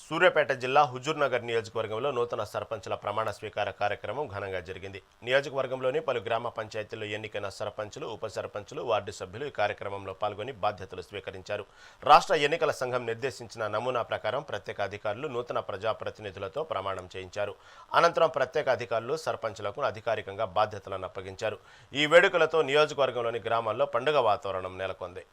సూర్యాపేట జిల్లా హుజూర్నగర్ నియోజకవర్గంలో నూతన సర్పంచుల ప్రమాణ స్వీకార కార్యక్రమం ఘనంగా జరిగింది. నియోజకవర్గంలోని పలు గ్రామ పంచాయతీల్లో ఎన్నికైన సర్పంచులు, ఉప సర్పంచులు, వార్డు సభ్యులు ఈ కార్యక్రమంలో పాల్గొని బాధ్యతలు స్వీకరించారు. రాష్ట్ర ఎన్నికల సంఘం నిర్దేశించిన నమూనా ప్రకారం ప్రత్యేక అధికారులు నూతన ప్రజాప్రతినిధులతో ప్రమాణం చేయించారు. అనంతరం ప్రత్యేక అధికారులు సర్పంచులకు అధికారికంగా బాధ్యతలను అప్పగించారు. ఈ వేడుకలతో నియోజకవర్గంలోని గ్రామాల్లో పండుగ వాతావరణం నెలకొంది.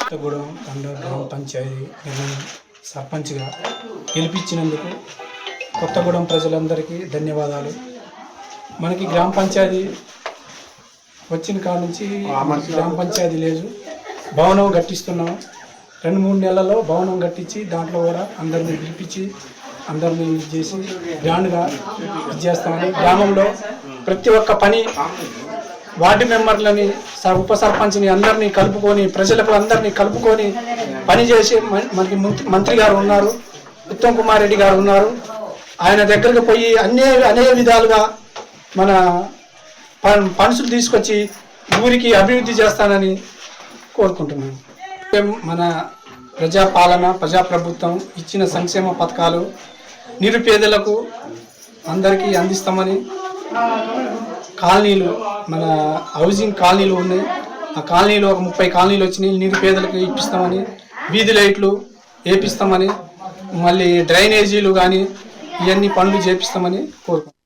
కొత్తగూడెం గ్రామ పంచాయతీ సర్పంచ్గా గెలిపించినందుకు కొత్తగూడెం ప్రజలందరికీ ధన్యవాదాలు. మనకి గ్రామ పంచాయతీ వచ్చిన కాడ నుంచి గ్రామ పంచాయతీ లేదు, భవనం కట్టిస్తున్నాం. 2-3 నెలల్లో భవనం కట్టించి దాంట్లో కూడా అందరినీ పిలిపించి అందరినీ చేసి గ్రాండ్గా చేస్తామని, గ్రామంలో ప్రతి ఒక్క పని వార్డు మెంబర్లని, ఉప సర్పంచ్ని అందరినీ కలుపుకొని, ప్రజలకు అందరినీ కలుపుకొని పని చేసి మనకి మంత్రి గారు ఉన్నారు, ఉత్తమ్ కుమార్ రెడ్డి గారు ఉన్నారు. ఆయన దగ్గరకు పోయి అనేక విధాలుగా మన ఫండ్స్ తీసుకొచ్చి ఊరికి అభివృద్ధి చేస్తానని కోరుకుంటున్నాను. మన ప్రజాపాలన, ప్రజాప్రభుత్వం ఇచ్చిన సంక్షేమ పథకాలు నిరుపేదలకు అందరికీ అందిస్తామని, కాలనీలు మన హౌసింగ్ కాలనీలు ఉన్నాయి, ఆ కాలనీలు ఒక 30 కాలనీలు వచ్చినాయి, నిరుపేదలకు ఇప్పిస్తామని, వీధి లైట్లు వేపిస్తామని, మళ్ళీ డ్రైనేజీలు కానీ ఇవన్నీ పనులు చేపిస్తామని కోరుకుంటున్నాను.